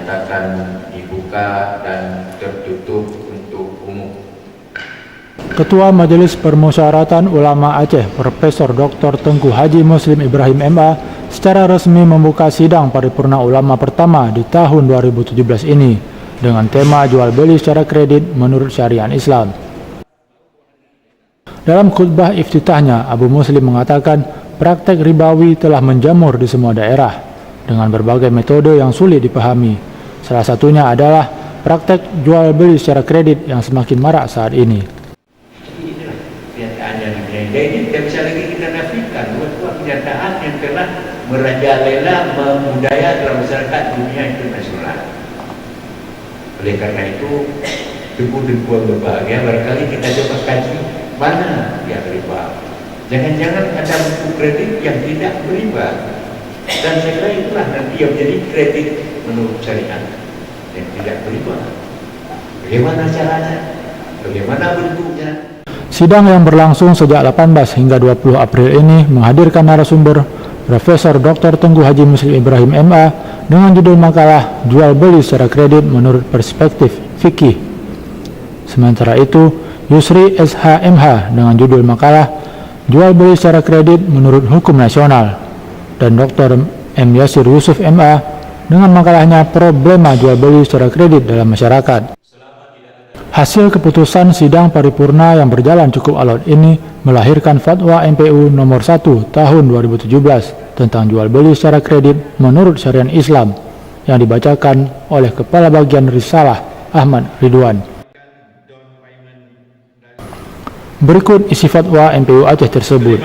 dinyatakan dibuka dan tertutup untuk umum. Ketua Majelis Permusyawaratan Ulama Aceh, Profesor Dr. Tengku Haji Muslim Ibrahim MA, secara resmi membuka sidang paripurna ulama pertama di tahun 2017 ini dengan tema jual beli secara kredit menurut syariat Islam. Dalam khutbah iftitahnya, Abu Muslim mengatakan praktek ribawi telah menjamur di semua daerah dengan berbagai metode yang sulit dipahami. Salah satunya adalah praktek jual beli secara kredit yang semakin marak saat ini. Jadi tidak bisa lagi kita nafikan dua kenyataan yang telah merajalela membudaya dalam masyarakat dunia internasional. Oleh karena itu, debu-debuan berbahagia barangkali kita coba kaji mana yang riba. Jangan-jangan ada buku kredit yang tidak beriba. Dan saya kira itulah nanti yang menjadi kredit menurut syariat yang tidak beriba. Bagaimana caranya? Bagaimana bentuknya? Sidang yang berlangsung sejak 18 hingga 20 April ini menghadirkan narasumber Profesor Dr. Tengku Haji Muslim Ibrahim MA dengan judul makalah Jual Beli Secara Kredit Menurut Perspektif Fikih. Sementara itu, Yusri SHMH dengan judul makalah Jual Beli Secara Kredit Menurut Hukum Nasional dan Dr. M. Yasir Yusuf MA dengan makalahnya Problema Jual Beli Secara Kredit dalam Masyarakat. Hasil keputusan sidang paripurna yang berjalan cukup alot ini melahirkan fatwa MPU nomor 1 tahun 2017 tentang jual beli secara kredit menurut syariat Islam yang dibacakan oleh Kepala Bagian Risalah Ahmad Ridwan. Berikut isi fatwa MPU Aceh tersebut.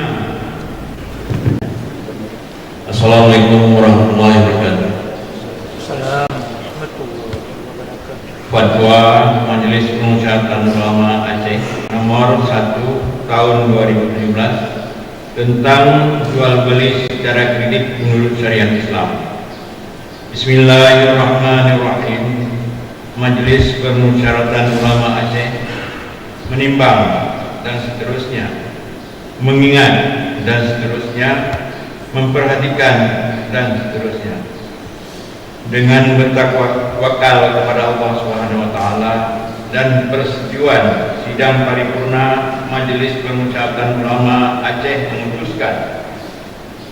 Assalamualaikum warahmatullahi wabarakatuh. Fatwa Majelis Permusyawaratan Ulama Aceh nomor 1 tahun 2017 tentang jual beli secara kredit menurut syariat Islam. Bismillahirrahmanirrahim. Majelis Permusyawaratan Ulama Aceh menimbang dan seterusnya, mengingat dan seterusnya, memperhatikan dan seterusnya, dengan bertakwakal kepada Allah Subhanahu wa taala dan persetujuan sidang paripurna Majelis Permusyawaratan Ulama Aceh memutuskan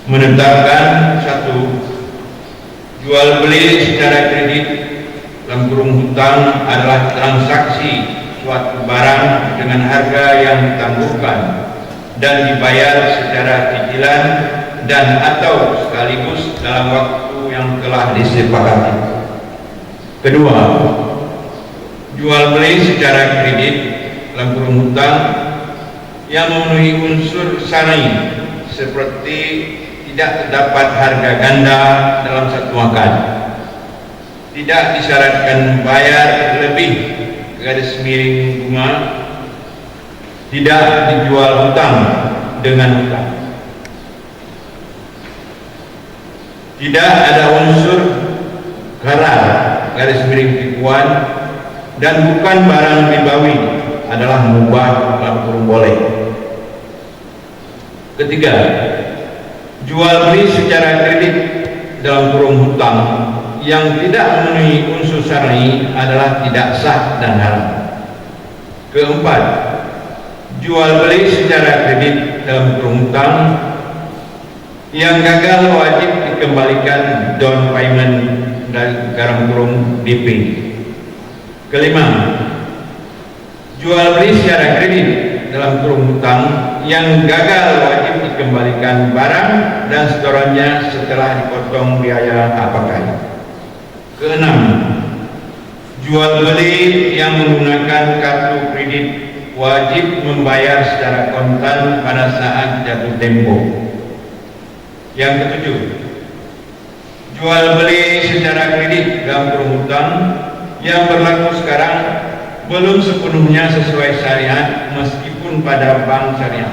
menetapkan 1. Jual beli secara kredit dalam kurung hutang adalah transaksi suatu barang dengan harga yang ditangguhkan dan dibayar secara cicilan dan atau sekaligus dalam waktu yang telah disepakati. 2. Jual beli secara kredit dalam kurung hutang yang memenuhi unsur syar'i seperti tidak terdapat harga ganda dalam satu makan, tidak disyaratkan bayar lebih garis miring bunga, tidak dijual hutang dengan hutang, tidak ada unsur gharar garis miring tipuan, dan bukan barang ribawi, adalah mubah dalam boleh. 3. Jual beli secara kredit dalam kurung hutang yang tidak memenuhi unsur syar'i adalah tidak sah dan haram. 4. Jual beli secara kredit dalam kurung hutang yang gagal wajib dikembalikan down payment dan dalam kurung DP. 5. Jual beli secara kredit dalam kurung hutang yang gagal wajib dikembalikan barang dan setorannya setelah dipotong biaya pakai. 6. Jual beli yang menggunakan kartu kredit wajib membayar secara kontan pada saat jatuh tempo. Yang 7. Jual beli secara kredit dalam kurung hutang yang berlaku sekarang belum sepenuhnya sesuai syariat meskipun pada bank syariah.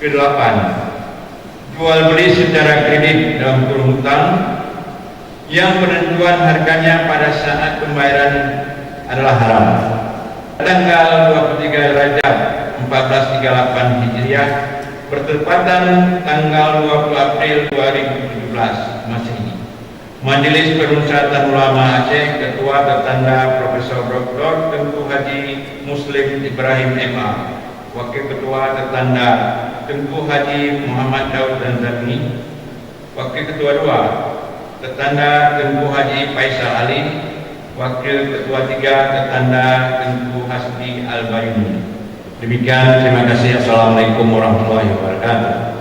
8. Jual beli secara kredit dalam kurung hutang yang penentuan harganya pada saat pembayaran adalah haram. Tanggal 23 Rajab 1438 Hijriah bertepatan tanggal 20 April 2017 Masehi, Majelis Permusyawaratan Ulama Aceh, Ketua tertanda Profesor Dr. Tengku Haji Muslim Ibrahim MA, Wakil Ketua tertanda Tengku Haji Muhammad Daud Danzami, Wakil Ketua 2 tertanda Tengku Haji Faisal Ali, Wakil Ketua 3 tertanda Tengku Hasbi Al-Bayuni. Demikian, terima kasih. Assalamualaikum warahmatullahi wabarakatuh.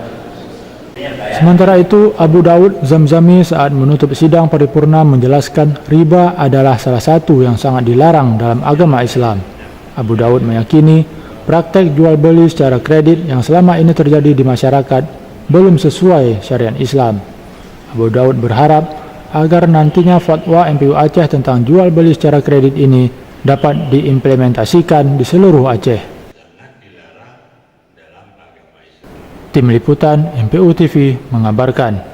Sementara itu, Abu Daud Zamzami saat menutup sidang paripurna menjelaskan riba adalah salah satu yang sangat dilarang dalam agama Islam. Abu Daud meyakini praktek jual beli secara kredit yang selama ini terjadi di masyarakat belum sesuai syariat Islam. Abu Daud berharap agar nantinya fatwa MPU Aceh tentang jual beli secara kredit ini dapat diimplementasikan di seluruh Aceh. Tim Liputan MPU TV mengabarkan.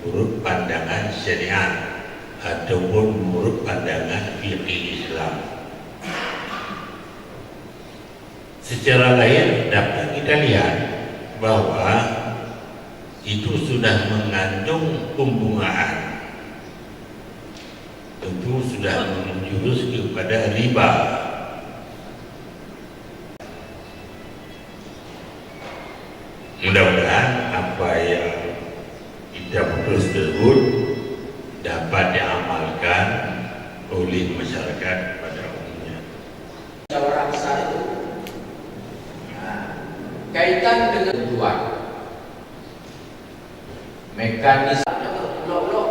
menurut pandangan syariat ataupun menurut pandangan fikih Islam. Secara lain dapat kita lihat bahwa itu sudah mengandung pembungaan, tentu sudah menjurus kepada riba. Mudah-mudahan apa yang kita putus tersebut dapat diamalkan oleh masyarakat pada umumnya. Musyawarah besar itu kaitan dengan tujuan mekanisme ulok-ulok.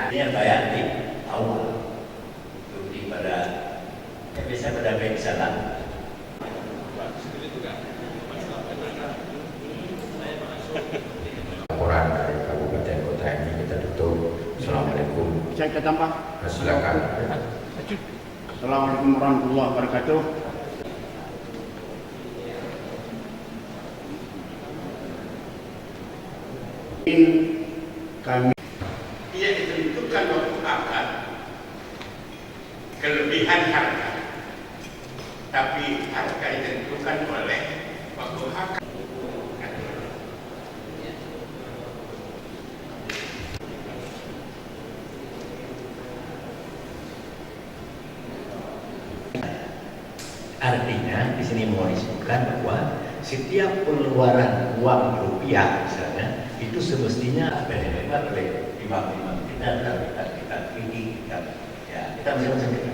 Ini yang bayar di awal bukti pada bisa pada baik salam. Laporan dari kabupaten kota ini kita tutup. Assalamualaikum. Saya kita tambah. Silakan. Assalamualaikum warahmatullahi wabarakatuh. Kami Ia ditentukan waktu akad kelebihan harga, tapi harga ditentukan oleh waktu akad. Artinya di sini mau disebutkan bahwa setiap pengeluaran uang rupiah misalnya itu semestinya dihemat oleh imam-imam kita, kita tinggi kita masing-masing kita.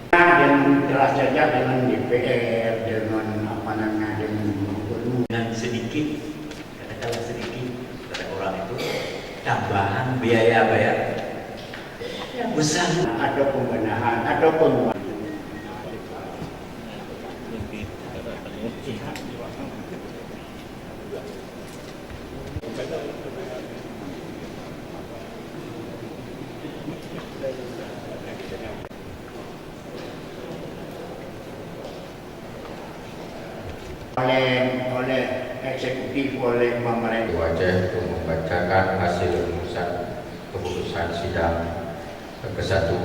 dengan keras saja dengan DPR, dengan apa namanya, Dengan sedikit, katakanlah sedikit pada orang itu tambahan biaya bayar yang besar. ada pembenahan, ada penguatan. oleh eksekutif, oleh pemerintah. Wajah untuk membacakan hasil rumusan keputusan sidang ke-1